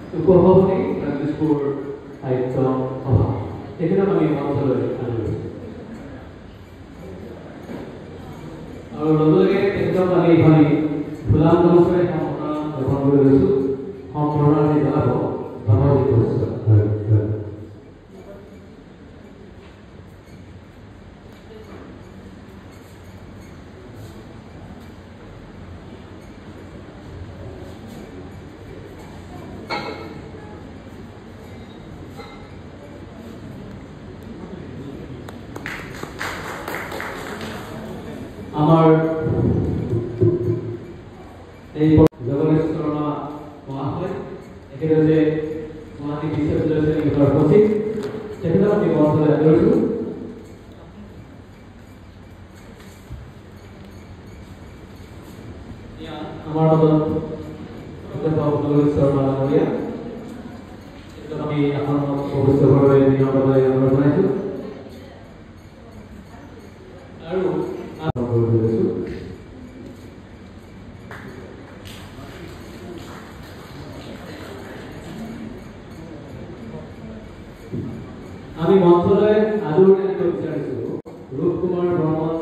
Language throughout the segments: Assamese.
উপসভাপতি দিছপুৰ সাহিত্য সভা তেখেতক আমি মঞ্চলৈ আনি লৈছোঁ আৰু লগে তেখেতক আমি এইখন ফুলাম মঞ্চৰে সম্বৰ্ধনা জ্ঞাপন কৰি লৈছোঁ সম্বৰ্ধনা আমি জনাব বাবাজী বৈশ্য আমাৰ এই জগদীশ শৰ্মা মহাশয় এখানে যে গুৱাহাটী বিশ্ববিদ্যালয়েৰ সচিব তেখেতক আমি মঞ্চলৈ আনি লৈছোঁ আমাৰ মাজত জগদীশ শৰ্মা ডাঙৰীয়া তেখেতক আমি এখন ভৱিষ্যতভাৱে নিয়মভাৱে অনুৰোধ জনাইছোঁ আৰু আমি মঞ্চলৈ আদৰণি আনিব বিচাৰিছোঁ ৰূপ কুমাৰ বৰ্মন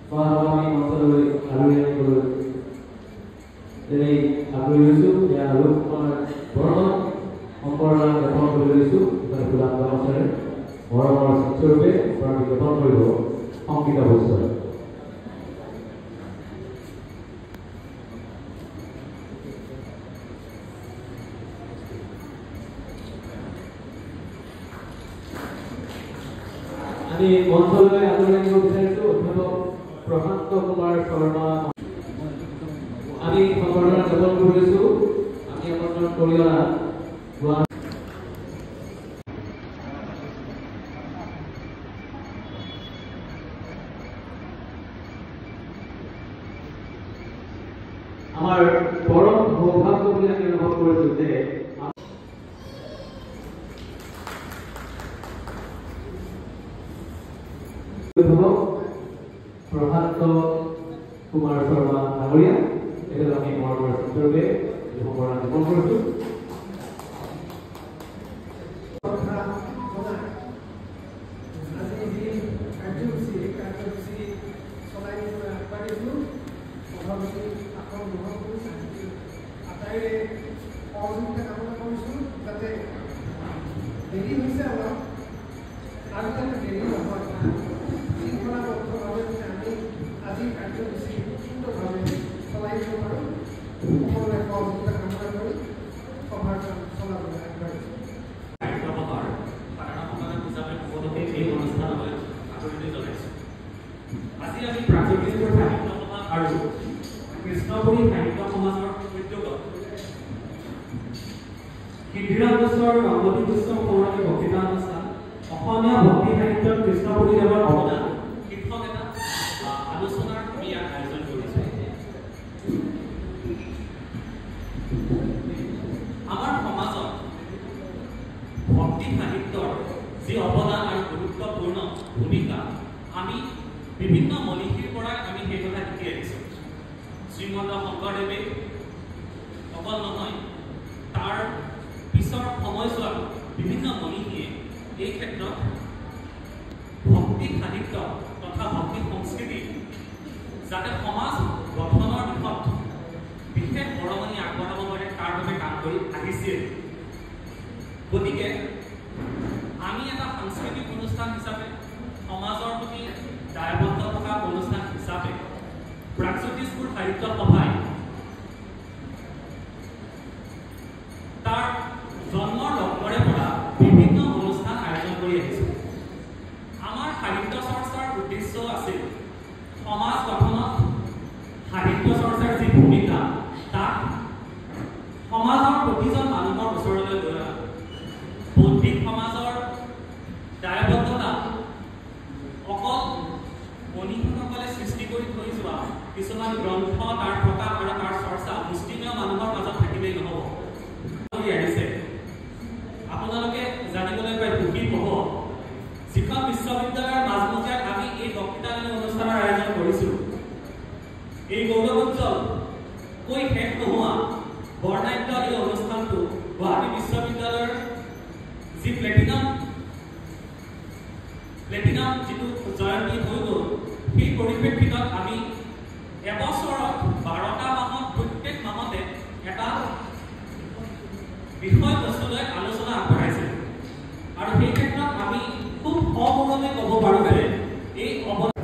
মহাশয়ক আমি মঞ্চলৈ আদৰণি আনিবলৈ যেনে আগ্ৰহী হৈছোঁ ৰূপ কুমাৰ বৰ্মন সম্বৰ্ধনা জ্ঞাপন কৰি লৈছোঁ ফুলাম মঞ্চৰে মৰমৰ স্বৰূপে আমি জ্ঞাপন কৰিব সংগীতা বৈশ্য আমি মঞ্চলৈ আদৰণি আনিব বিচাৰিছোঁ অধ্যাপক প্ৰশান্ত কুমাৰ শৰ্মা আমি সম্বৰ্ধনা জ্ঞাপন কৰি লৈছোঁ আমি আমন্ত্ৰণ কৰি অনা আমাৰ পৰম সৌভাগ্য বুলি আমি অনুভৱ কৰিছোঁ যে প্ৰশান্ত কুমাৰ শৰ্মা ডাঙৰীয়া তেখেতক আমি মৰমৰ স্বৰূপে সম্বৰ্ধনা জ্ঞাপন কৰিছোঁ আজি আমি প্ৰাকৃতিক সাহিত্য সমাজ আৰু কৃষ্ণপুৰী সাহিত্য সমাজৰ উদ্যোগত সিদ্ধিৰাম দাসৰ ৰংগতি পুষ্প পৌৰাণিক বক্তৃতা অনুষ্ঠান অসমীয়া ভক্তি সাহিত্যত কৃষ্ণপুৰী দেৱৰ অৱদান শীৰ্ষক এটা আলোচনাৰ আমি আয়োজন কৰিছোঁ আমাৰ সমাজত ভক্তি সাহিত্যৰ যি অৱদান আৰু গুৰুত্বপূৰ্ণ ভূমিকা আমি বিভিন্ন মনীষীৰ পৰা আমি সেই কথা শিকি আহিছোঁ শ্ৰীমন্ত শংকৰদেৱে অকল নহয় তাৰ পিছৰ সময়ছোৱাত বিভিন্ন মনীষীয়ে এই ক্ষেত্ৰত ভক্তি সাহিত্য তথা ভক্তি সংস্কৃতি যাতে সমাজ গঠনৰ দিশত বিশেষ বৰঙণি আগবঢ়াব পাৰে তাৰ বাবে কাম কৰি আহিছিল গতিকে আমি এটা সাংস্কৃতিক অনুষ্ঠান হিচাপে সমাজৰ প্ৰতি দায়বদ্ধ থকা অনুষ্ঠান হিচাপে প্ৰাগজ্যোতিষপুৰ সাহিত্য সভাই তাৰ জন্মৰ লগ্নৰে পৰা বিভিন্ন অনুষ্ঠান আয়োজন কৰি আহিছে আমাৰ সাহিত্য চৰ্চাৰ উদ্দেশ্য আছিল সমাজ গঠনত সাহিত্য চৰ্চাৰ যি ভূমিকা তাক সমাজৰ প্ৰতিজন মানুহৰ ওচৰলৈ লৈ অনা বৌদ্ধিক সমাজৰ দায়বদ্ধতা অকল মনীষীসকলে সৃষ্টি কৰি থৈ যোৱা কিছুমান গ্ৰন্থ তাৰ প্ৰকাশ আৰু তাৰ চৰ্চা মুষ্টিমেয় মানুহৰ মাজত থাকিলেই নহ'ব আহিছে আপোনালোকে জানিবলৈ পাই সুখী হ'ব যিখন বিশ্ববিদ্যালয়ৰ মাজমজিয়াত আমি এই বক্তৃতাজনী অনুষ্ঠানৰ আয়োজন কৰিছোঁ এই গৌৰৱোজ্জ্বল কৈ শেষ নোহোৱা বৰ্ণাঢ্য এই অনুষ্ঠানটো গুৱাহাটী বিশ্ববিদ্যালয়ৰ যি প্লেটিনাম যিটো জয়ন্তী হৈ গ'ল, সেই পৰিপ্ৰেক্ষিতত আমি এবছৰত 12টা মাহত প্ৰত্যেক মাহতে এটা বিষয়বস্তু লৈ আলোচনা আগবঢ়াইছিলোঁ। আৰু সেই ক্ষেত্ৰত আমি খুব সগৌৰৱে ক'ব পাৰোঁ যে এই ধৰ্ম হচ্ছে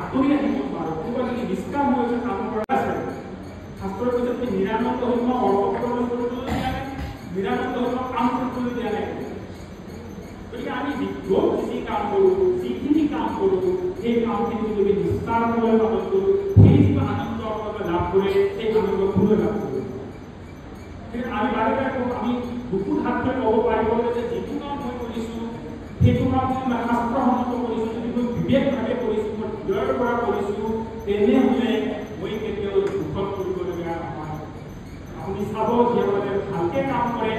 আঁতৰি আহিব পাৰোঁ, কোনোবা যদি নিষ্কাম হৈ কাম কৰা আছে, শাস্ত্ৰৰ কৈছে তুমি নিৰানন্দ হৈ অৰ্থকৰণৰ কৰিবলৈ দিয়া নাই, নিৰানন্দ হৈ কাম কৰিবলৈ দিয়া নাই। গতিকে আমি য'ত যি কাম কৰোঁ, যিখিনি কাম কৰোঁ, সেই কামখিনি যদি নিষ্ঠাৰ মূলৰ মাজত কৰোঁ, সেই যিটো আনন্দ আপোনালোকে লাভ কৰে, সেই আনন্দ কোনোৱে লাভ কৰিব। কিন্তু আমি বাৰে বাৰে কওঁ, আমি বুকুত হাত ধৰি ক'ব পাৰিব যে যিটো কাম মই কৰিছোঁ, সেইটো কাম মই শাস্ত্ৰসন্মত কৰিছোঁ, যদি মই বিবেকভাৱে কৰিছোঁ, মই হৃদয়ৰ পৰা কৰিছোঁ, তেনেহ'লে মই কেতিয়াও দুখত কৰিবলগীয়া নহয়। আপুনি চাব, যিসকলে ভালকৈ কাম কৰে,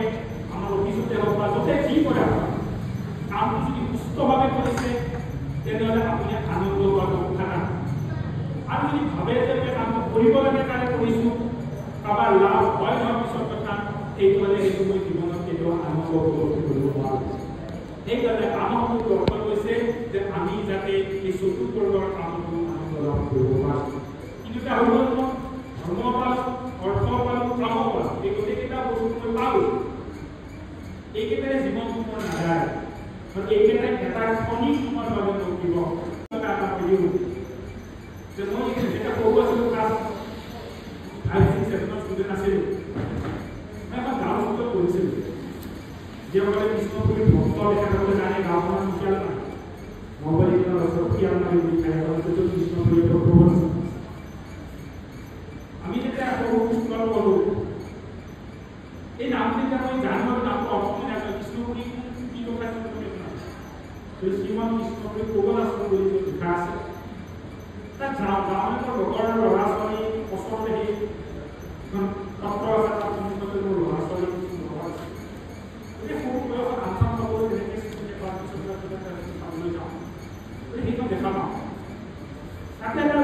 আমাৰ অফিচতে হওক বা য'তে যি কৰে, কামটো যদি সুস্থভাৱে কৰিছে, তেনেহ'লে আপুনি আনন্দ হোৱাৰ কথা নাই। আৰু যদি ভাবে যে মই কামটো কৰিব লাগে কাৰণে কৰিছোঁ, কাৰোবাৰ লাভ হয় নহয় পিছৰ কথা, সেইটো মানে সেইটো মই জীৱনত কেতিয়াও আনন্দ উপলব্ধি কৰিব নোৱাৰোঁ। সেইকাৰণে কামসমূহ দৰকাৰ হৈছে যে আমি যাতে এই চতুৰ্থ বৰ্গৰ কামটো আনন্দ লাভ কৰিব পাৰোঁ। কিন্তু এটা হ'ল ধৰ্ম পালোঁ, অৰ্থ পালোঁ, কাম পালোঁ, এই গোটেইকেইটা বস্তু মই পালোঁ, এইকেইটাৰে জীৱনটো মোৰ নাযায়। এইকেইটাই এটা ক্ষণিক সময়ৰ বাবে মোক দিব। এটা ভিডিঅ' যে মই যেতিয়া পঢ়ি আছিলোঁ, ক্লাছ 5, 6, 7 ষ্টুডেণ্ট আছিলোঁ, মই এখন গাঁৱৰ স্কুলত পঢ়িছিলোঁ। যিসকলে কৃষ্ণপুৰীৰ ভক্ত তেখেতসকলে জানে গাঁওখনৰ মুখিয়াল নাই, মোবাইলৰ সখীয়াল নাই বুলি ঠাইখনটো কৃষ্ণপুৰীৰ ভক্তবোৰ আছে। আমি যেতিয়া আকৌ স্কুলত পঢ়োঁ, এই নামটো যেতিয়া মই জানো, নামটো অসমীয়া নাজানো, কৃষ্ণপুৰী কি কথা শ্ৰীমন কৃষ্ণপুৰী কবলাচন বুলি লিখা আছে। তাত গাঁৱৰ লগৰ ল'ৰা ছোৱালী ওচৰতে সেই ডক্টৰ আছে, তাৰ সন্মুখতে মোৰ ল'ৰা ছোৱালী লগৰ আছে। গতিকে সৰু বয়সত আনচান পাবলৈ যেনেকৈ চাবলৈ যাওঁ, গতিকে সেইখন দেখা পাওঁ। তাতে এটা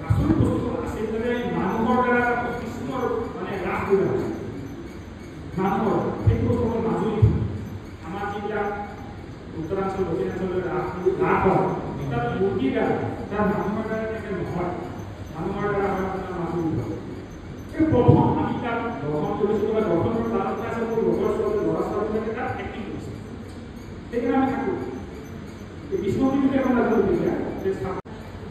আচৰিত বস্তু আছে যে মানুহৰ দ্বাৰা কৃষ্ণৰ মানে ৰাস বোলা আছে। মানুহৰ সেইটো বস্তু হ'ল মাজুলী। আমাৰ যিবিলাক উত্তৰাঞ্চল দক্ষিণাঞ্চলৰ ৰাস হয়, তাত মূৰ্তিৰ দ্বাৰা, তাত মানুহৰ দ্বাৰা তেনেকৈ নহয়, মানুহৰ দ্বাৰা হয় আপোনাৰ মাজুলী হয়। এই প্ৰথম আমি তাত দৰ্শন কৰিছিলোঁ বা দৰ্শনৰ তাত আছে মোৰ লগৰ ছোৱালী ল'ৰা ছোৱালীবিলাকে তাত এক্টিং কৰিছে। সেইকাৰণে আমি থাকোঁ বিষ্ণুপুৰীতে এখন নাজানো তেতিয়া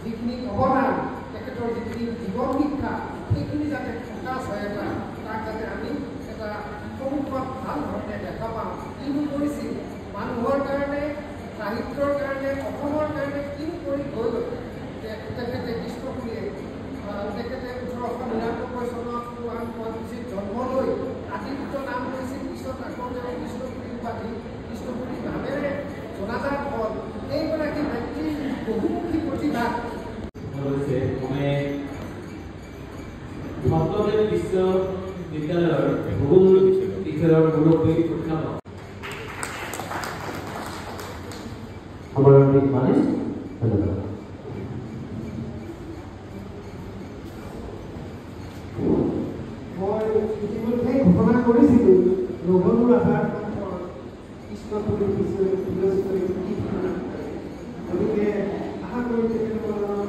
যিখিনি অৱদান, তেখেতৰ যিখিনি জীৱন শিক্ষা, সেইখিনি যাতে ফকাচ হয়, এটা তাক যাতে আমি এটা সন্মুখত ভাল ধৰণে দেখা পাওঁ। কিনো কৰিছিল মানুহৰ কাৰণে, সাহিত্যৰ কাৰণে, অসমৰ কাৰণে কিনো কৰি গৈ গ'ল তেখেতে কৃষ্ণপুৰীয়ে। তেখেতে 1899 চনত শুৱালকুছিত জন্ম লৈ আদিত্য নাম লৈছিল, পিছত আকৌ তেওঁ কৃষ্ণপুৰী উপাধি, কৃষ্ণপুৰী নামেৰে জনাজাত হ'ল। এইগৰাকী ব্যক্তিৰ বহুমুখী প্ৰতিভা মানে ভক্তদেৱ বিশ্ববিদ্যালয়ৰ ভূগোল বিষয়ৰ মুৰব্বী প্ৰখ্যাত আমাৰ মানে ধন্যবাদ। মই ইতিমধ্যে ঘোষণা কৰিছিলোঁ ৰঘুনুৰ আধাৰ কৃষ্ণপুৰী বিশ্ববিদ্যালয়, গতিকে আশা কৰি তেখেতসকলৰ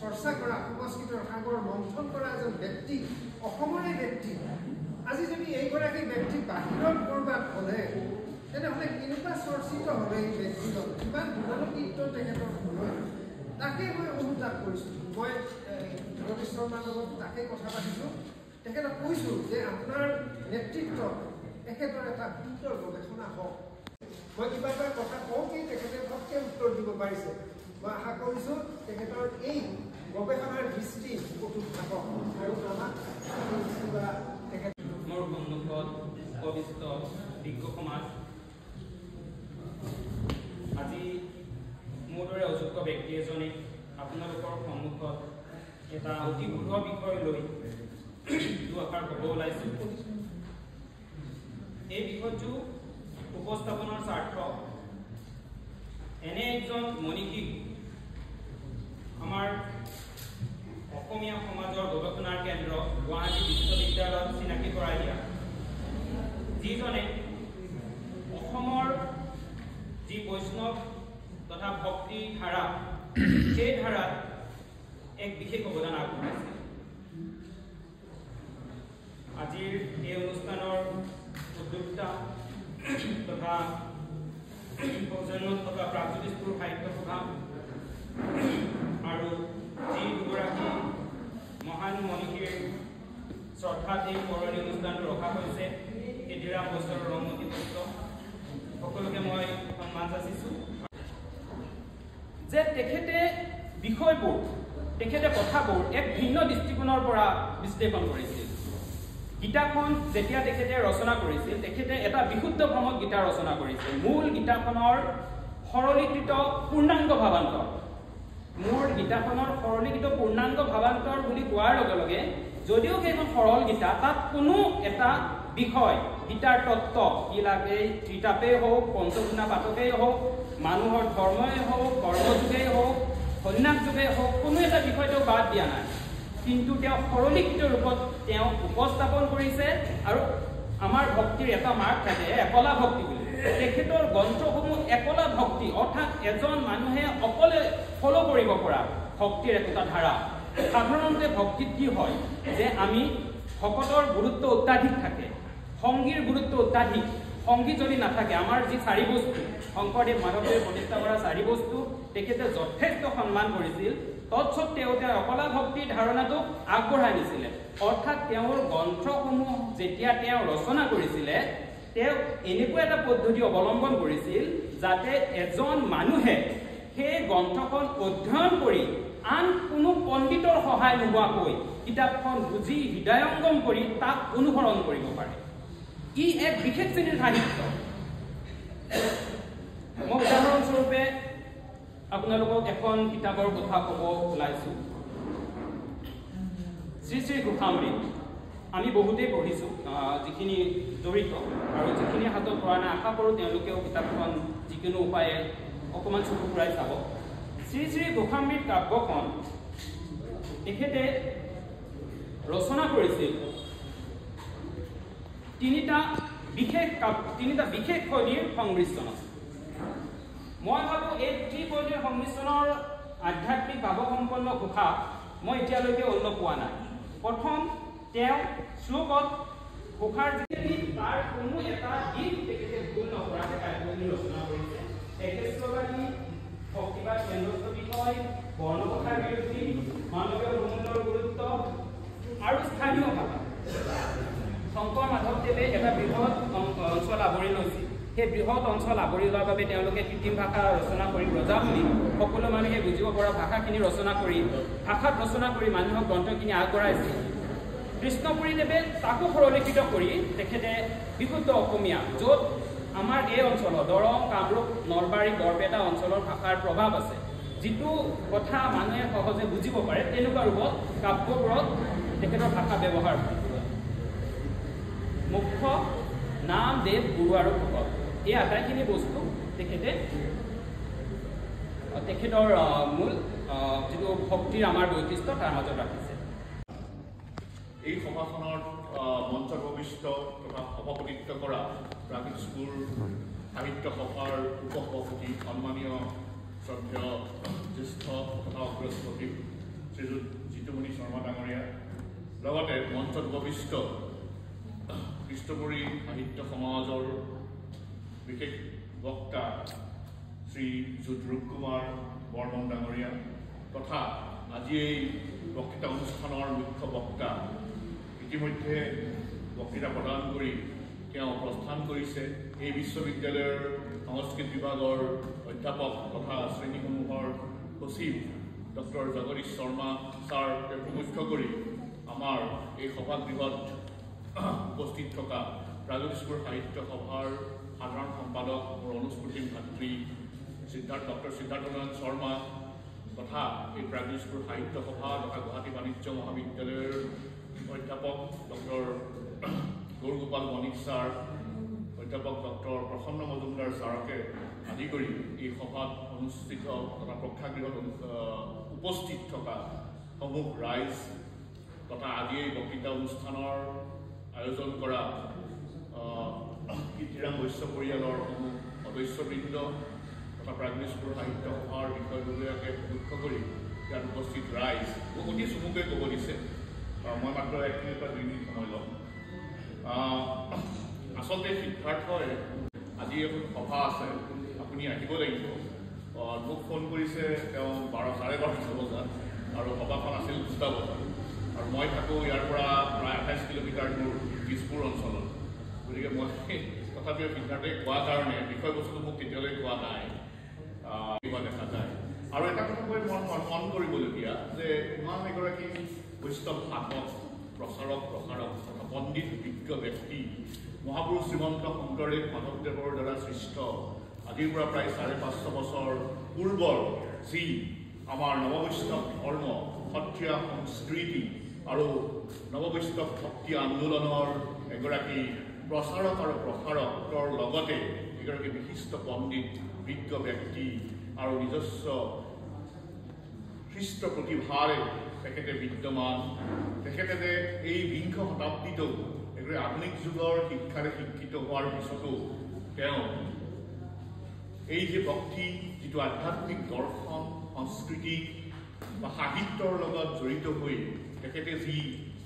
চৰ্চা কৰা সংস্কৃতৰ সাগৰ মন্থন কৰা এজন ব্যক্তি অসমৰে ব্যক্তি আজি যদি এইগৰাকী ব্যক্তি বাহিৰত ক'ৰবাত হ'লে তেনেহ'লে কেনেকুৱা চৰ্চিত হ'লে এই ব্যক্তিজন কিমান গুণকীৰ্ত তেখেতৰ হ'লয় তাকে মই অনুতাপ কৰিছোঁ মই জগদীশ শৰ্মাৰ লগত তাকে কথা পাতিছোঁ তেখেতক কৈছোঁ যে আপোনাৰ নেতৃত্বত তেখেতৰ এটা সুন্দৰ গৱেষণা হওক মই কিবা এটা কথা কওঁতেই তেখেতে ঘপকৈ উত্তৰ দিব পাৰিছে মই আশা কৰিছোঁ তেখেতৰ এই গৱেষণাৰ দৃষ্টি অটুট থাকক আৰু আমাক তেখেত মোৰ সন্মুখত উপবিষ্ট বিজ্ঞ সমাজ আজি মোৰ দৰে অযোগ্য ব্যক্তি এজনে আপোনালোকৰ সন্মুখত এটা অতি গূঢ় বিষয় লৈ দুআষাৰ ক'ব ওলাইছোঁ এই বিষয়টো উপস্থাপনৰ স্বাৰ্থ এনে একজন মনীষীক আমাৰ অসমীয়া সমাজৰ গৱেষণাৰ কেন্দ্ৰ গুৱাহাটী বিশ্ববিদ্যালয়ত চিনাকি কৰাই দিয়া যিজনে অসমৰ যি বৈষ্ণৱ তথা ভক্তি ধাৰা সেই ধাৰাত এক বিশেষ অৱদান আগবঢ়াইছে আজিৰ এই অনুষ্ঠানৰ উদ্যোক্তা তথা সৌজন্যত থকা প্ৰাগজ্যোতিষপুৰ সাহিত্য সভা আৰু যি দুগৰাকী মহান মনীষীৰ শ্ৰদ্ধাত এই পৌৰণি অনুষ্ঠানটো ৰখা হৈছে কেডিৰাম বছৰৰ ৰংমতী পুত্ৰ সকলোকে মই সন্মান যাচিছোঁ যে তেখেতে বিষয়বোৰ তেখেতে কথাবোৰ এক ভিন্ন দৃষ্টিকোণৰ পৰা বিশ্লেষণ কৰিছিল গীতাখন যেতিয়া তেখেতে ৰচনা কৰিছিল তেখেতে এটা বিশুদ্ধ ভ্ৰমত গীতা ৰচনা কৰিছিল মূল গীতাখনৰ সৰলীকৃত পূৰ্ণাংগ ভাৱান্তৰ মোৰ গীতাখনৰ সৰলীকৃত পূৰ্ণাংগ ভাৱান্তৰ বুলি কোৱাৰ লগে লগে যদিও সেইখন সৰল গীতা তাত কোনো এটা বিষয় গীতাৰ তত্ত্ব কি লাগে ত্ৰিতাপেই হওক পঞ্চগুণা পাতকেই হওক মানুহৰ ধৰ্মই হওক কৰ্মযোগেই হওক সন্ন্যাস যোগেই হওক কোনো এটা বিষয় তেওঁ বাদ দিয়া নাই কিন্তু তেওঁ সৰলীকৃত ৰূপত তেওঁ উপস্থাপন কৰিছে আৰু আমাৰ ভক্তিৰ এটা মাৰ্ক থাকে একলা ভক্তি বুলি তেখেতৰ গ্ৰন্থসমূহ একলা ভক্তি অৰ্থাৎ এজন মানুহে অকলে ফল' কৰিব পৰা ভক্তিৰ একোটা ধাৰা সাধাৰণতে ভক্তিত কি হয় যে আমি ভকতৰ গুৰুত্ব অত্যাধিক থাকে সংগীৰ গুৰুত্ব অত্যাধিক সংগী যদি নাথাকে আমাৰ যি চাৰি বস্তু শংকৰদেৱ মাধৱদেৱে প্ৰতিষ্ঠা কৰা চাৰি বস্তু তেখেতে যথেষ্ট সন্মান কৰিছিল তৎসত্ত্বেও তেওঁ অকলা ভক্তিৰ ধাৰণাটোক আগবঢ়াই নিছিলে অৰ্থাৎ তেওঁৰ গ্ৰন্থসমূহ যেতিয়া তেওঁ ৰচনা কৰিছিলে তেওঁ এনেকুৱা এটা পদ্ধতি অৱলম্বন কৰিছিল যাতে এজন মানুহে সেই গ্ৰন্থখন অধ্যয়ন কৰি আন কোনো পণ্ডিতৰ সহায় নোহোৱাকৈ কিতাপখন বুজি হৃদয়ংগম কৰি তাক অনুসৰণ কৰিব পাৰে ই এক বিশেষ শ্ৰেণীৰ সাহিত্য মই উদাহৰণস্বৰূপে আপোনালোকক এখন কিতাপৰ কথা ক'ব ওলাইছোঁ শ্ৰী শ্ৰী গোসাঁমৃত আমি বহুতেই পঢ়িছোঁ যিখিনি জড়িত আৰু যিখিনি হাতত পৰা নাই আশা কৰোঁ তেওঁলোকেও কিতাপখন যিকোনো উপায়ে অকণমান চকু ফুৰাই চাব শ্ৰী শ্ৰী গোসাঁমৃত কাব্যখন তেখেতে ৰচনা কৰিছিল তিনিটা বিশেষ শৈলীৰ সংমিশ্ৰণত মই ভাবোঁ এই ত্ৰিশৈলীৰ সংমিশ্ৰণৰ আধ্যাত্মিক ভাৱসম্পন্ন ঘোষা মই এতিয়ালৈকে অন্য পোৱা নাই প্ৰথম তেওঁ শ্লোকত ঘোষাৰ যিখিনি তাৰ কোনো এটা দিশ তেখেতে ভুল নকৰাকৈ কাব্যখিনি ৰচনা কৰিছে একেশ্বৰবাদী ভক্তিবাদ কেন্দ্ৰস্থ বিষয় বৰ্ণকথাৰ বিৰোধী মানৱীয় মূল্যৰ গুৰুত্ব আৰু স্থানীয় ভাষা শংকৰ মাধৱদেৱে এটা বৃহৎ অঞ্চল আৱৰি লৈছিল সেই বৃহৎ অঞ্চল আৱৰি লোৱাৰ বাবে তেওঁলোকে কৃত্ৰিম ভাষা ৰচনা কৰি ব্ৰজাৱলী সকলো মানুহে বুজিব পৰা ভাষাখিনি ৰচনা কৰি ভাষাত ৰচনা কৰি মানুহক গ্ৰন্থখিনি আগবঢ়াইছিল কৃষ্ণপুৰীদেৱে তাকো সৰলীকৃত কৰি তেখেতে বিশুদ্ধ অসমীয়া য'ত আমাৰ এই অঞ্চলৰ দৰং কামৰূপ নলবাৰী বৰপেটা অঞ্চলৰ ভাষাৰ প্ৰভাৱ আছে যিটো কথা মানুহে সহজে বুজিব পাৰে তেনেকুৱা ৰূপত কাব্যবোৰত তেখেতৰ ভাষা ব্যৱহাৰ কৰে মুখ্য নাম দেৱ গুৰু আৰু ভকত এই আটাইখিনি বস্তু তেখেতৰ মূল যিটো ভক্তিৰ আমাৰ বৈশিষ্ট্য তাৰ মাজত ৰাখিছে এই সভাখনৰ মঞ্চ ভৱিষ্ঠ তথা সভাপতিত্ব কৰা প্ৰাগজ্যোতিষপুৰ সাহিত্য সভাৰ উপসভাপতি সন্মানীয় শ্ৰদ্ধেয় জ্যেষ্ঠ তথা অগ্ৰসভাপতি শ্ৰীযুত জিতুমণি শৰ্মা ডাঙৰীয়া, লগতে মঞ্চত উপবিষ্ট কৃষ্ণপুৰী সাহিত্য সমাজৰ বিশেষ বক্তা শ্ৰীযুত ৰূপকুমাৰ বৰ্মন ডাঙৰীয়া তথা আজি এই বক্তৃতা অনুষ্ঠানৰ মুখ্য বক্তা ইতিমধ্যে বক্তৃতা প্ৰদান কৰি তেওঁ প্ৰস্থান কৰিছে এই বিশ্ববিদ্যালয়ৰ সংস্কৃত বিভাগৰ অধ্যাপক তথা শ্ৰেণীসমূহৰ সচিব ডক্টৰ জগদীশ শৰ্মা ছাৰকে মুখ্য কৰি আমাৰ এই সভাগৃহত উপস্থিত থকা প্ৰাগজ্যোতিষপুৰ সাহিত্য সভাৰ সাধাৰণ সম্পাদক মোৰ অনুস্মৃতিৰ ভাতৃ ডক্টৰ সিদ্ধাৰ্থনাৰায়ণ শৰ্মা তথা এই প্ৰাগজ্যোতিষপুৰ সাহিত্য সভা তথা গুৱাহাটী বাণিজ্য মহাবিদ্যালয়ৰ অধ্যাপক ডক্টৰ গৌৰগোপাল বণিক ছাৰ, অধ্যাপক ডক্টৰ প্ৰসন্ন মজুমদাৰ ছাৰকে আদি কৰি এই সভাত অনুষ্ঠিত তথা প্ৰেক্ষাগৃহত উপস্থিত থকা সমূহ ৰাইজ তথা আজি এই বক্তৃতা অনুষ্ঠানৰ আয়োজন কৰা কীৰ্তিৰাম বৈশ্য পৰিয়ালৰ সমূহ সদস্যবৃন্দ তথা প্ৰাগজ্যোতিষপুৰ সাহিত্য সভাৰ বিষয়ববীয়াকে মুখ্য কৰি ইয়াত উপস্থিত ৰাইজ অতি চমুকৈ ক'ব দিছে, মই মাত্ৰ 1 মিনিট বা 2 মিনিট সময় ল'ম। আচলতে সিদ্ধাৰ্থই আজি এখন সভা আছে, আপুনি আহিব লাগিব। মোক ফোন কৰিছে তেওঁ 12:30 বজাত আৰু সভাখন আছিল 2টা বজাত আৰু মই থাকোঁ ইয়াৰ পৰা প্ৰায় 28 কিলোমিটাৰ দূৰ দিছপুৰ অঞ্চলত। গতিকে মই তথাপিও সিদ্ধাৰ্থই কোৱা কাৰণে বিষয়বস্তুটো মোক কেতিয়ালৈ কোৱা নাই দেখা যায়। আৰু এটা কথা কৈ মন কৰিবলগীয়া যে ইমান এগৰাকী বৈষ্ণৱ সাধক প্ৰচাৰক প্ৰসাৰক তথা পণ্ডিত বিজ্ঞ ব্যক্তি মহাপুৰুষ শ্ৰীমন্ত শংকৰদেৱ মাধৱদেৱৰ দ্বাৰা সৃষ্ট আজিৰ পৰা প্ৰায় 550 বছৰ পূৰ্বৰ যি আমাৰ নৱবৈষ্ণৱ ধৰ্ম সত্ৰীয়া সংস্কৃতি আৰু নৱবৈষ্ণৱ ভক্তি আন্দোলনৰ এগৰাকী প্ৰচাৰক আৰু প্ৰসাৰকৰ লগতে এগৰাকী বিশিষ্ট পণ্ডিত বিজ্ঞ ব্যক্তি আৰু নিজস্ব খ্ৰীষ্ট প্ৰতিভাৰে তেখেতে বিদ্যমান। তেখেতে যে এই 20শ শতাব্দীতো এগৰাকী আধুনিক যুগৰ শিক্ষাৰে শিক্ষিত হোৱাৰ পিছতো তেওঁ এই যে ভক্তি যিটো আধ্যাত্মিক দৰ্শন সংস্কৃতি বা সাহিত্যৰ লগত জড়িত হৈ তেখেতে যি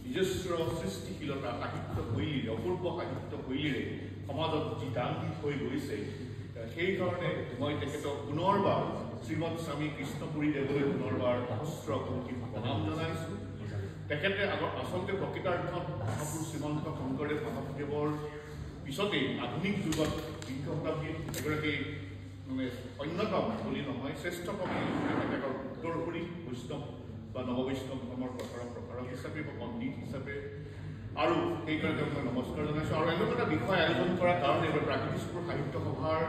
নিজস্ব সৃষ্টিশীলতা সাহিত্য শৈলীৰে অপূৰ্ব সাহিত্য শৈলীৰে সমাজত যি দান দি থৈ গৈছে, সেইকাৰণে মই তেখেতক পুনৰবাৰ শ্ৰীমৎ স্বামী কৃষ্ণপুৰী দেৱলৈ পুনৰবাৰ সহস্ৰ কোটি প্ৰণাম জনাইছোঁ। তেখেতে আচলতে প্ৰকৃতাৰ্থত মহাপুৰুষ শ্ৰীমন্ত শংকৰদেৱ মাধৱদেৱৰ পিছতেই আধুনিক যুগত 20শ শতাব্দীত এগৰাকী মানে অন্যতম বুলি নহয় শ্ৰেষ্ঠ কবি তেখেতৰ উত্তৰসূৰী বৈষ্ণৱ বা নৱবৈষ্ণৱ ধৰ্মৰ প্ৰসাৰক হিচাপে বা পণ্ডিত হিচাপে আৰু সেইকাৰণে তেওঁক মই নমস্কাৰ জনাইছোঁ। আৰু এনেকুৱা এটা বিষয় আয়োজন কৰাৰ কাৰণে প্ৰাগজ্যোতিষপুৰ সাহিত্য সভাৰ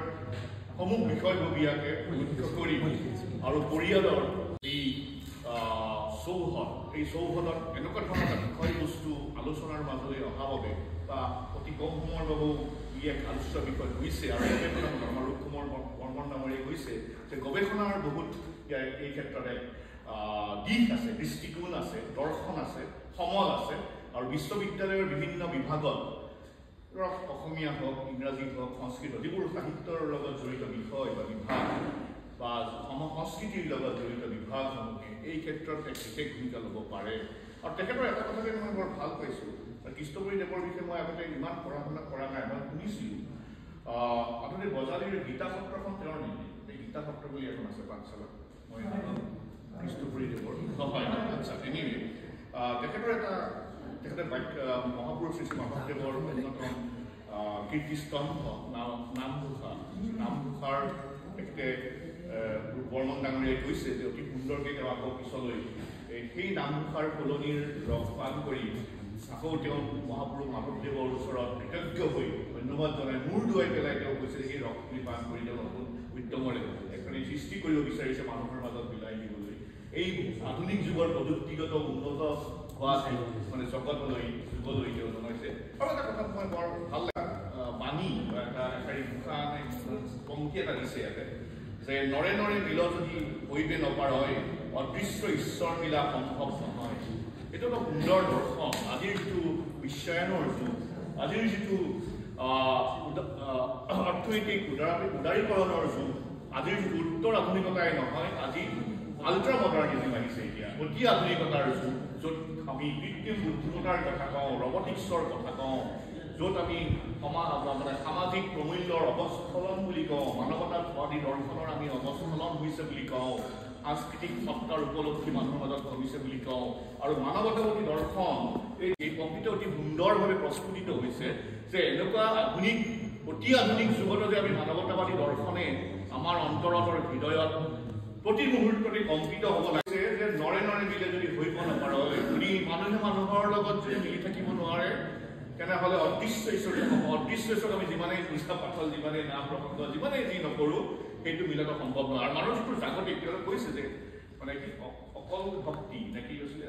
সমূহ বিষয়ববীয়াকে মুখ্য কৰি আৰু পৰিয়ালৰ এই চৌহদ, এই চৌহদত এনেকুৱা ধৰণৰ এটা বিষয়বস্তু আলোচনাৰ মাজলৈ অহা বাবে বা অতি কম সময়ৰ বাবেও ই এক আলোচ্য বিষয় হৈছে আৰু গৱেষণা আমাৰ ৰূপকুমাৰ বৰ্মন ডাঙৰীয়াই কৈছে যে গৱেষণাৰ বহুত এই ক্ষেত্ৰত এক দিশ আছে, দৃষ্টিকোণ আছে, দৰ্শন আছে, সমল আছে আৰু বিশ্ববিদ্যালয়ৰ বিভিন্ন বিভাগত ধৰক অসমীয়া হওক, ইংৰাজী হওক, সংস্কৃত যিবোৰ সাহিত্যৰ লগত জড়িত বিষয় বা বিভাগ বা সংস্কৃতিৰ লগত জড়িত বিভাগসমূহে এই ক্ষেত্ৰত এক বিশেষ ভূমিকা ল'ব পাৰে। আৰু তেখেতৰ এটা কথাকে মই বৰ ভাল পাইছোঁ, কৃষ্ণপুৰী দেৱৰ বিষয়ে মই আগতে ইমান পঢ়া শুনা কৰা নাই, মই শুনিছিলোঁ আপুনি বজালীৰ গীতা সত্ৰখন তেওঁৰ নেকি? এই গীতা সত্ৰ বুলি এখন আছে পাঠশালা, মই কৃষ্ণপুৰী দেৱৰ নহয় আচ্ছা এনিৱে তেখেতৰ তেখেতে মহাপুৰুষ শ্ৰী মাধৱদেৱৰ অন্যতম কীৰ্তিস্তম্ভ নামঘোষাৰ তেখেতে বৰ্মন ডাঙৰীয়াই কৈছে যে অতি সুন্দৰকৈ তেওঁ আকৌ পিছলৈ সেই নামঘোষাৰ কলনীৰ ৰস পান কৰি আকৌ তেওঁ মহাপুৰুষ মাধৱদেৱৰ ওচৰত কৃতজ্ঞ হৈ ধন্যবাদ জনাই মূৰ দুৱাই পেলাই তেওঁ কৈছে যে সেই ৰসখিনি পান কৰি তেওঁ নতুন উদ্যমৰে এখনি সৃষ্টি কৰিব বিচাৰিছে মানুহৰ মাজত বিলাই দিবলৈ। এই আধুনিক যুগৰ প্ৰযুক্তিগত উন্নত হোৱা মানে জগতলৈ যুগলৈ তেওঁ জনাইছে। আৰু এটা কথা মই বৰ ভাল লাগে বাণী বা এটা পংক্তি এটা দিছে ইয়াতে যে নৰে নৰে মিল যদি হৈবে নপাৰয় অদৃশ্য ঈশ্বৰ মিলা সম্ভৱ নহয়। এইটো এটা সুন্দৰ দৰ্শন। আজিৰ যিটো বিশ্বায়নৰ যুগ, আজিৰ যিটো অৰ্থনৈতিক উদাৰীকৰণৰ যুগ, আজিৰ যিটো উত্তৰ আধুনিকতাই নহয়, আল্ট্ৰা মডাৰ্নিজম আহিছে এতিয়া, অতি আধুনিকতাৰ যুগ, য'ত আমি কৃত্ৰিম বুদ্ধিমত্তাৰ কথা কওঁ, ৰবটিক্সৰ কথা কওঁ, য'ত আমি মানে সামাজিক প্ৰমূল্যৰ অৱস্খলন বুলি কওঁ, মানৱতাবাদী দৰ্শনৰ আমি অৱস্খলন হৈছে বুলি কওঁ, সাংস্কৃতিক সত্তাৰ উপলব্ধি মানুহৰ মাজত কমিছে বুলি কওঁ, আৰু মানৱতাবাদী দৰ্শন এই কম্পিউটাৰ অতি সুন্দৰভাৱে প্ৰস্ফুটিত হৈছে যে এনেকুৱা আধুনিক অতি আধুনিক যুগত যে আমি মানৱতাবাদী দৰ্শনে আমাৰ অন্তৰত আৰু হৃদয়ত প্ৰতি মুহূৰ্ততে কম্পিত হ'ব লাগিছে যে নৰে নৰে মিলে যদি হৈব নাপাৰে, যদি মানুহে মানুহৰ লগত যদি মিলি থাকিব নোৱাৰে তেনেহ'লে অদৃশ্য ঈশ্বৰ হ'ব। অদৃশ্য ঈশ্বৰক আমি যিমানেই পূজা পাতল, যিমানেই নাম প্ৰসংগ, যিমানেই যি নকৰোঁ সেইটো মিলাটো সম্ভৱ নহয়। আৰু মানুহ যিটো জাগতিক তেওঁলোকে কৈছে যে মানে কি অকল ভক্তি নে কি আছিলে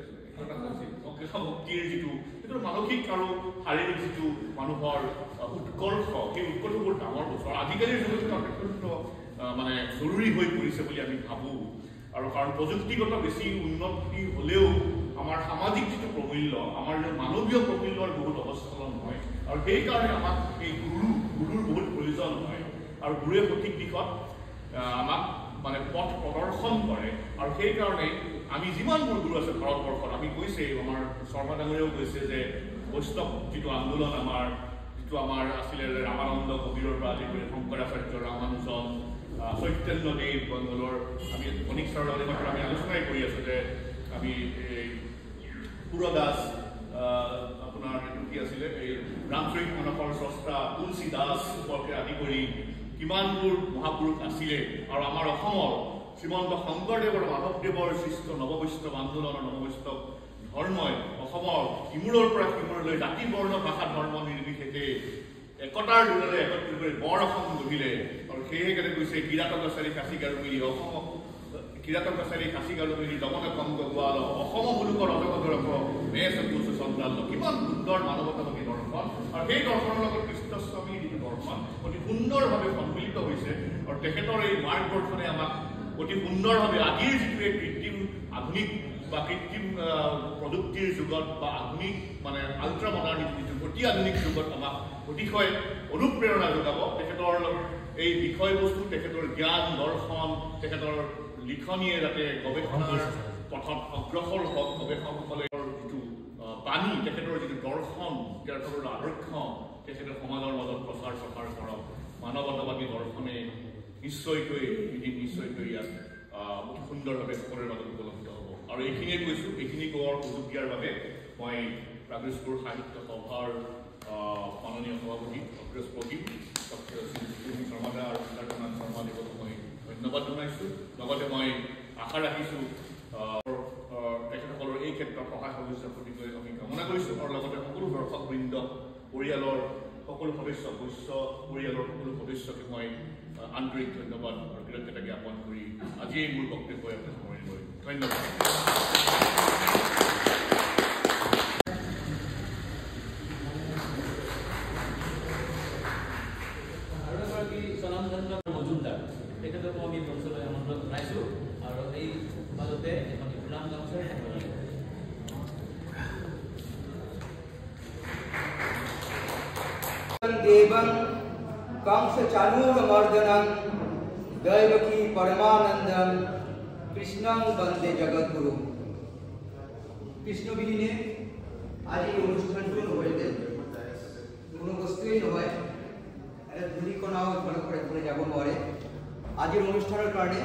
ভক্তিৰ যিটো সেইটো মানসিক আৰু শাৰীৰিক যিটো মানুহৰ উৎকৰ্ষ, সেই উৎকৰ্ষ বহুত ডাঙৰ বস্তু। আৰু আজিকালিৰ যুগত অত্যন্ত মানে জৰুৰী হৈ পৰিছে বুলি আমি ভাবোঁ। আৰু কাৰণ প্ৰযুক্তিগত বেছি উন্নতি হ'লেও আমাৰ সামাজিক যিটো প্ৰমূল্য, আমাৰ মানৱীয় প্ৰমূল্যৰ বহুত অৱস্খলন হয়। আৰু সেইকাৰণে আমাক এই গুৰুৰ বহুত প্ৰয়োজন হয়। আৰু গুৰুৱে সঠিক দিশত আমাক মানে পথ প্ৰদৰ্শন কৰে। আৰু সেইকাৰণে আমি যিমানবোৰ গুৰু আছে ভাৰতবৰ্ষত, আমি কৈছে আমাৰ শৰ্মা ডাঙৰীয়াও কৈছে যে বৈষ্ণৱ যিটো আন্দোলন যিটো আমাৰ আছিলে ৰামানন্দ কবিৰৰ পৰা আদি কৰি শংকৰাচাৰ্য, ৰামানুজন, চৈতন্যদেৱ বংগলৰ, আমি অনিক ছাৰৰ লগত মাত্ৰ আমি আলোচনাই কৰি আছোঁ যে আমি এই পুৰদাস, আপোনাৰ এইটো কি আছিলে এই ৰামচৰিত মানসৰ স্ৰষ্টা তুলসী দাস আদি কৰি কিমানবোৰ মহাপুৰুষ আছিলে। আৰু আমাৰ অসমৰ শ্ৰীমন্ত শংকৰদেৱ আৰু মাধৱদেৱৰ সৃষ্ট নৱবৈষ্ণৱ আন্দোলন আৰু নৱবৈষ্ণৱ ধৰ্মই অসমৰ ইমূৰৰ পৰা সিমূৰলৈ জাতি বৰ্ণ ভাষা ধৰ্ম নিৰ্বিশেষে একতাৰ দূৰলৈ একত্ৰিত কৰি বৰ অসম গঢ়িলে। আৰু সেয়ে কেনে কৈছে কিৰাত কছাৰী কাশী গাৰু মিলি অসম, কিৰাত কছাৰী কাশী গাৰু মিলি দমনে কংগ গোৱাল অসম মুলুকৰ অজগৰ মে চকুচ চন্দ্ৰাল। কিমান সুন্দৰ মানৱতাবাদী দৰ্শন। আৰু সেই দৰ্শনৰ লগত কৃষ্ণস্বামীৰ যিটো দৰ্শন অতি সুন্দৰভাৱে সন্মিলিত হৈছে। আৰু তেখেতৰ এই মাৰ্গদৰ্শনে আমাক অতি সুন্দৰভাৱে আজিৰ যিটো এই কৃত্ৰিম আধুনিক বা কৃত্ৰিম প্ৰযুক্তিৰ যুগত বা আধুনিক মানে আল্ট্ৰা মডাৰ্নিটি যিটো অতি আধুনিক যুগত আমাক অতিশয় অনুপ্ৰেৰণা যোগাব। তেখেতৰ এই বিষয়বস্তু, তেখেতৰ জ্ঞান দৰ্শন, তেখেতৰ লিখনিয়ে যাতে গৱেষণাৰ পথত অগ্ৰসৰ হওক, গৱেষকসকলৰ যিটো বাণী, তেখেতৰ যিটো দৰ্শন, তেখেতৰ আদৰ্শ তেখেতে সমাজৰ মাজত প্ৰচাৰ কৰক। মানৱতাবাদী দৰ্শনে নিশ্চয়কৈ ইয়াত অতি সুন্দৰভাৱে সকলোৰে মাজত উপলব্ধ হ'ব। আৰু এইখিনিয়ে কৈছোঁ, এইখিনি কোৱাৰ সুযোগ দিয়াৰ বাবে মই প্ৰাগজ্যোতিষপুৰ সাহিত্য সভাৰ মাননীয় সভাপতি অগ্ৰজ প্ৰদীপ ডক্টৰ শৰ্মাদা আৰু সিদ্ধাৰ্থনাথ শৰ্মাদেৱক মই ধন্যবাদ জনাইছোঁ। লগতে মই আশা ৰাখিছোঁ তেখেতসকলৰ এই ক্ষেত্ৰত সহায় সহযোগিতাৰ প্ৰতিকৈ আমি কামনা কৰিছোঁ। আৰু লগতে সকলো দৰ্শকবৃন্দ, পৰিয়ালৰ সকলো সদস্য, বৈশ্য পৰিয়ালৰ সকলো সদস্যকে মই আন্তৰিক ধন্যবাদ আৰু কৃতজ্ঞতা জ্ঞাপন কৰি আজি মোৰ বক্তব্য সামৰিবলৈ ধন্যবাদ। আৰু এগৰাকী চন্দন মজুমদাৰ, তেখেতকো আমি মঞ্চলৈ আমন্ত্ৰণ জনাইছোঁ। আৰু এই মাজতে এখন গুলাম গামোচাৰ देवं कंस चाणूरमर्दनं दैवकी परमानंदं कृष्णं वंदे जगद्गुरु। কৃষ্ণবিহীনে আজি এই অনুষ্ঠানটো নহ'লে কোনো বস্তুৱেই নহয়। এটা ধূলিকণাও ইফালৰ পৰা ইফালে যাব নোৱাৰে। আজিৰ অনুষ্ঠানৰ কাৰণে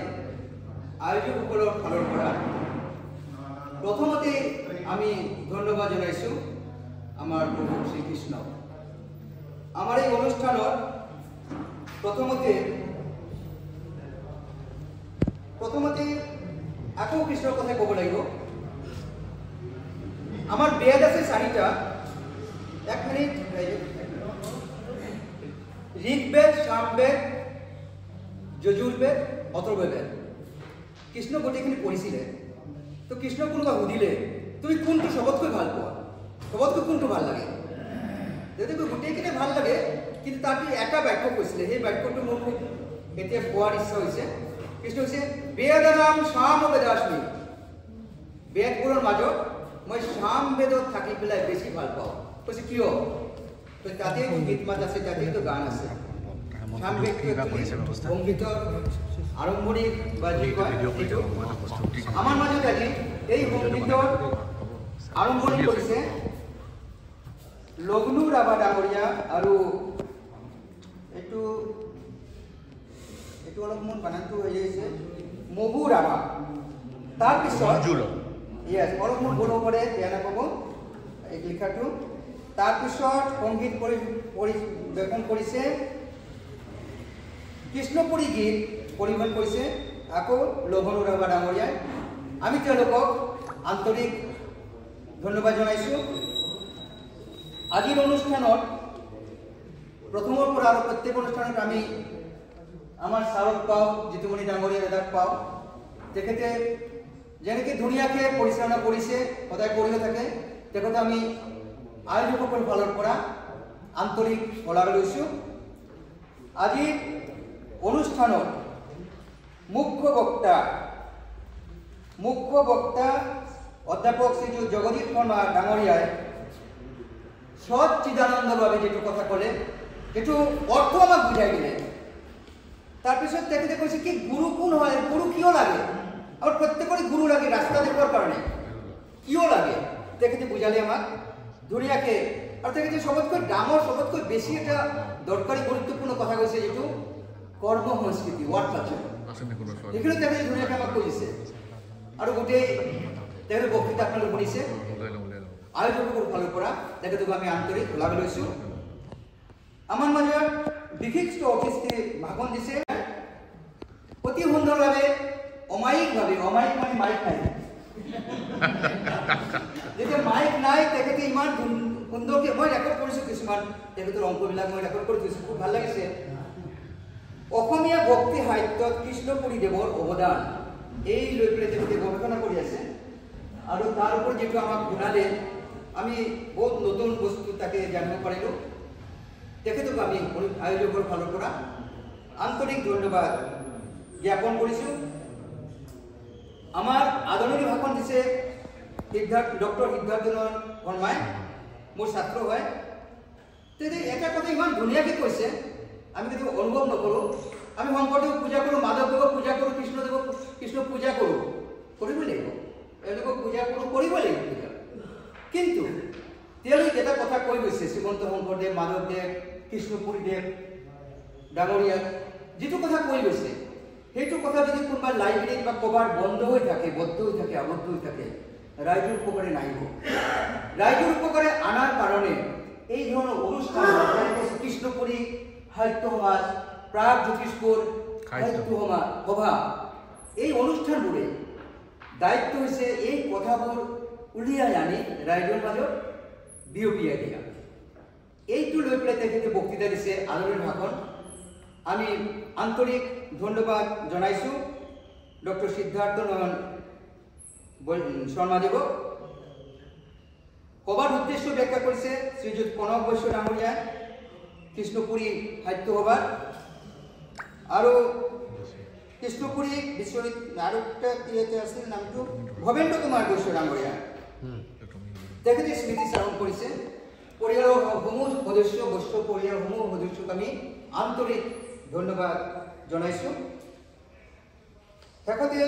আয়োজকসকলৰ ফালৰ পৰা প্ৰথমতে আমি ধন্যবাদ জনাইছোঁ আমাৰ প্ৰভু শ্ৰীকৃষ্ণক। আমাৰ এই অনুষ্ঠানত প্ৰথমতে আকৌ কৃষ্ণৰ কথা ক'ব লাগিব। আমাৰ বেদ আছে 4টা, 1 মিনিট। ঋগ্বেদ, সামবেদ, যজুৰ্বেদ, অথৰ্ববেদ। কৃষ্ণ গোটেইখিনি পঢ়িছিলে। তো কৃষ্ণ কোনোবা সুধিলে তুমি কোনটো সবতকৈ ভাল পোৱা, সবতকৈ কোনটো ভাল লাগে? যদি গোটেইখিনি ভাল লাগে, কিন্তু তাত এটা বাক্য কৈছিলে, সেই বাক্যটো মোৰ খুব এতিয়া কোৱাৰ ইচ্ছা হৈছে। কৃষ্ণ হৈছে বেদনাম সামবেদাস্মি। বেদবোৰৰ মাজত মই সামবেদত থাকি পেলাই বেছি ভাল পাওঁ। কৈছে কিয়? তো তাতেইতো গীত মাত আছে, তাতেইতো গান আছে। সাম্বেক সংগীতৰ আৰম্ভণি বা যি কয় এইটো আমাৰ মাজত আজি এই সংগীতৰ আৰম্ভণি কৰিছে লগ্নু ৰাভা ডাঙৰীয়া আৰু এইটো অলপ মোৰ বানানটো হৈ আছে মগু ৰাভা তাৰপিছত ইয়েছ অলপ মোৰ ভুল হ'ব পাৰে বেয়া নাপাব এই লিখাটো তাৰপিছত সংগীত পৰিৱেশন কৰিছে কৃষ্ণপুৰী গীত পৰিৱেশন কৰিছে আকৌ লগ্নু ৰাভা ডাঙৰীয়াই আমি তেওঁলোকক আন্তৰিক ধন্যবাদ জনাইছোঁ আজিৰ অনুষ্ঠানত প্ৰথমৰ পৰা আৰু প্ৰত্যেক অনুষ্ঠানত আমি আমাৰ ছাৰক পাওঁ জিতুমণি ডাঙৰীয়া দাদাক পাওঁ তেখেতে যেনেকৈ ধুনীয়াকৈ পৰিচালনা কৰিছে সদায় কৰিও থাকে তেখেতে আমি আয়োজকৰ ফালৰ পৰা আন্তৰিক শলাগ লৈছোঁ আজিৰ অনুষ্ঠানত মুখ্য বক্তা অধ্যাপক শ্ৰীযুত জগদীশ শৰ্মা ডাঙৰীয়াই সচ্চিদানন্দভাৱে যিটো কথা ক'লে সেইটো অৰ্থ আমাক বুজাই দিলে তাৰপিছত তেখেতে কৈছে কি গুৰু কোন হয় গুৰু কিয় লাগে আৰু প্ৰত্যেকৰে গুৰু লাগে ৰাস্তা দেখুৱাৰ কাৰণে কিয় লাগে তেখেতে বুজালে আমাক ধুনীয়াকৈ আৰু তেখেতে সবতকৈ ডাঙৰ সবতকৈ বেছি এটা দৰকাৰী গুৰুত্বপূৰ্ণ কথা কৈছে যিটো কৰ্ম সংস্কৃতি ৱাৰ্ক কালচাৰ সেইখিনি তেখেতে ধুনীয়াকৈ আমাক কৈছে আৰু গোটেই তেখেতে বক্তৃতা আপোনালোকে শুনিছে আয়োজকৰ ফালৰ পৰা তেখেতক আমি আন্তৰিক শলাগ লৈছোঁ আমাৰ মাজত বিশিষ্ট অতিথি ভাষণ দিছে অতি সুন্দৰভাৱে অমায়িকভাৱে অমায়িক মানে মাইক নাই যেতিয়া মাইক নাই তেখেতে ইমান সুন্দৰকৈ মই ৰেকৰ্ড কৰিছোঁ কিছুমান তেখেতৰ অংকবিলাক মই ৰেকৰ্ড কৰি থৈছোঁ খুব ভাল লাগিছে অসমীয়া ভক্তি সাহিত্যত কৃষ্ণপুৰীদেৱৰ অৱদান এই লৈ পেলাই তেখেতে গৱেষণা কৰি আছে আৰু তাৰ ওপৰত যিটো আমাক শুনালে আমি বহুত নতুন বস্তু তাকে জানিব পাৰিলোঁ তেখেতক আমি আয়োজকৰ ফালৰ পৰা আন্তৰিক ধন্যবাদ জ্ঞাপন কৰিছোঁ আমাৰ আদৰণি ভাষণ দিছে ডক্টৰ সিদ্ধাৰ্থ শৰ্মাই মোৰ ছাত্ৰ হয় তেতিয়া এটা কথা ইমান ধুনীয়াকৈ কৈছে আমি কেতিয়াবা অনুভৱ নকৰোঁ আমি শংকৰদেৱক পূজা কৰোঁ মাধৱদেৱক পূজা কৰোঁ কৃষ্ণক পূজা কৰোঁ কৰিবই লাগিব এওঁলোকক পূজা কৰোঁ কৰিবই লাগিব পূজা কিন্তু তেওঁলোকে এটা কথা কৈ গৈছে শ্ৰীমন্ত শংকৰদেৱ মাধৱদেৱ কৃষ্ণপুৰীদেৱ ডাঙৰীয়া যিটো কথা কৈ গৈছে সেইটো কথা যদি কোনোবা লাইব্ৰেৰীত বা ক'ৰবাত বন্ধ হৈ থাকে আবদ্ধ হৈ থাকে ৰাইজৰ উপকাৰে নাহিব ৰাইজৰ উপকাৰে আনাৰ কাৰণে এই ধৰণৰ অনুষ্ঠান কৃষ্ণপুৰী সাহিত্য সমাজ প্ৰাগ জ্যোতিষপুৰ সাহিত্য সভা এই অনুষ্ঠানবোৰে দায়িত্ব হৈছে এই কথাবোৰ উলিয়াই আনি ৰাইজৰ মাজত বিয়পিয়াই দিয়া এইটো লৈ পেলাই তেখেতে বক্তৃতা দিছে আদৰণি ভাষণ আমি আন্তৰিক ধন্যবাদ জনাইছোঁ ডক্টৰ সিদ্ধাৰ্থ নয়ন শৰ্মাদেৱক ক'বাৰ উদ্দেশ্য ব্যাখ্যা কৰিছে শ্ৰীযুত কনক বৈশ্য ডাঙৰীয়া কৃষ্ণপুৰী সাহিত্য সভাৰ আৰু কৃষ্ণপুৰী বিশ্ববিদ্যালয় আৰু এটা আছিল নামটো ভৱেন্দ্ৰ কুমাৰ বৈশ্য ডাঙৰীয়া তেখেতে স্মৃতি চাৰণ কৰিছে পৰিয়ালৰ সমূহ সদস্য বৈশ্য পৰিয়ালসমূহ সদস্যক আমি আন্তৰিক ধন্যবাদ জনাইছোঁ শেষতে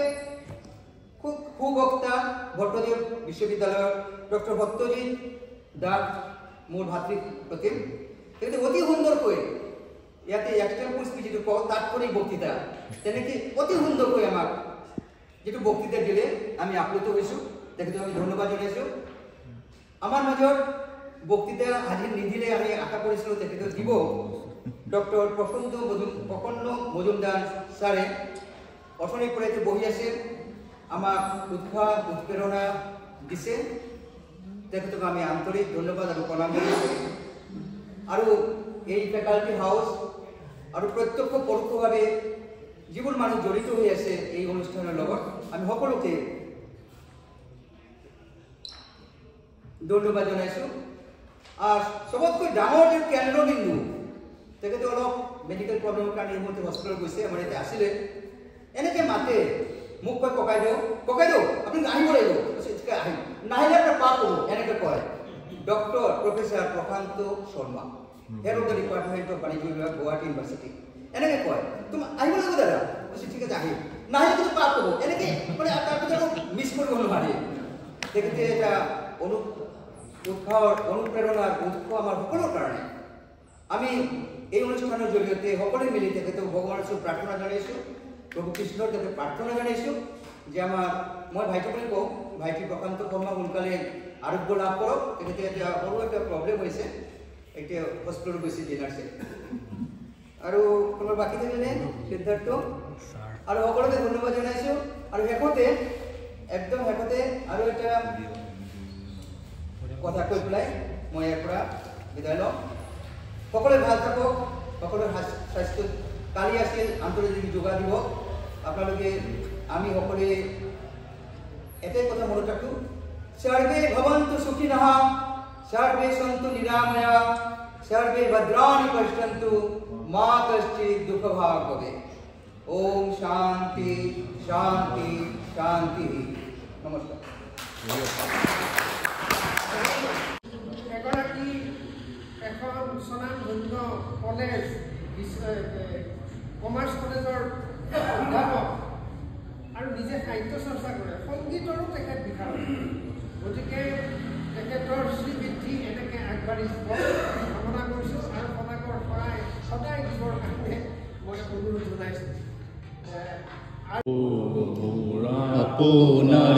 খুব সুবক্তা ভট্টদেৱ বিশ্ববিদ্যালয়ৰ ডক্টৰ সত্যজিৎ দাস মোৰ ভাতৃ প্ৰতিম তেখেতে অতি সুন্দৰকৈ ইয়াতে এক্সটেম্পল স্পীচ যিটো কওঁ তাৎক্ষণিক বক্তৃতা তেনেকৈ অতি সুন্দৰকৈ আমাক যিটো বক্তৃতা দিলে আমি আপ্লুত হৈছোঁ তেখেতক আমি ধন্যবাদ জনাইছোঁ আমাৰ মাজত বক্তৃতা আজি নিদিলে আমি আশা কৰিছিলোঁ তেখেতক দিব ডক্টৰ প্ৰফুল্ল মজুমদাৰ ছাৰে অথনিৰ পৰা এতিয়া বহি আছে আমাক উৎসাহ উৎপ্ৰেৰণা দিছে তেখেতক আমি আন্তৰিক ধন্যবাদ আৰু প্ৰণাম জনাইছোঁ আৰু এই ফেকাল্টি হাউচ আৰু প্ৰত্যক্ষ পৰোক্ষভাৱে যিবোৰ মানুহ জড়িত হৈ আছে এই অনুষ্ঠানৰ লগত আমি সকলোকে ধন্যবাদ জনাইছোঁ সবতকৈ ডাঙৰ যে কেন্দ্ৰবিন্দু তেখেতে অলপ মেডিকেল প্ৰব্লেমৰ কাৰণে এই মুহূৰ্তে হস্পিটেলত গৈছে আমাৰ ইয়াতে আছিলে এনেকৈ মাতে মোক কয় ককাইদেউ আপুনি আহিব লাগিব আহিম নাহিলে আপোনাৰ পাপ হ'ব এনেকৈ কয় doctor professor Prashanta Sharma head of the department of বাণিজ্য বিভাগ গুৱাহাটী ইউনিভাৰ্চিটি এনেকৈ কয় তুমি আহিব লাগিব দাদা কৈছে ঠিক আছে আহিম নাহিলে কিন্তু পাপ হ'ব এনেকৈ মানে তাৰপিছত আকৌ মিছ কৰিব নোৱাৰি তেখেতে এটা উৎসাহৰ অনুপ্ৰেৰণাৰ উৎস আমাৰ সকলোৰ কাৰণে আমি এই অনুষ্ঠানৰ জৰিয়তে সকলোৱে মিলি তেখেতক ভগৱানৰ ওচৰত প্ৰাৰ্থনা জনাইছোঁ প্ৰভু কৃষ্ণৰ তেখেতে প্ৰাৰ্থনা জনাইছোঁ যে আমাৰ মই ভাইটি বুলি কওঁ ভাইটি প্ৰশান্ত শৰ্মা সোনকালে আৰোগ্য লাভ কৰক তেখেতে এতিয়া সৰু এটা প্ৰব্লেম হৈছে এতিয়া হস্পিটেলত গৈছে ডিনাৰছে আৰু তোমাৰ বাকী থাকিলে সিদ্ধাৰ্থ আৰু সকলোকে ধন্যবাদ জনাইছোঁ আৰু শেষতে একদম শেষতে আৰু এটা কথা কৈ পেলাই মই ইয়াৰ পৰা বিদায় লওঁ সকলোৱে ভাল থাকক সকলোৰে স্বাস্থ্য কালি আছিল আন্তৰ্জাতিক যোগা দিৱস আপোনালোকে আমি সকলোৱে এটাই কথা মনত ৰাখোঁ সৰ্বে ভৱন্তু সুখিনঃ সৰ্বে সন্তু নিৰাময়া সৰ্বে ভদ্ৰাণি পশ্যন্তু মা কশ্চিৎ দুঃখভাগ ভবেৎ ওম শান্তি শান্তি শান্তি নমস্কাৰ এগৰাকী এখন স্বনামধন্য কলেজ কমাৰ্চ কলেজৰ অধ্যাপক আৰু নিজে সাহিত্য চৰ্চা কৰে সংগীতৰো তেখেত বিশাৰদ গতিকে তেখেতৰ শ্ৰীবৃদ্ধি এনেকৈ আগবাঢ়ি যাব কামনা কৰিছোঁ আৰু সদাগৰ শৰাই সদায় দিবৰ কাৰণে মই অনুৰোধ জনাইছোঁ আপোনাৰ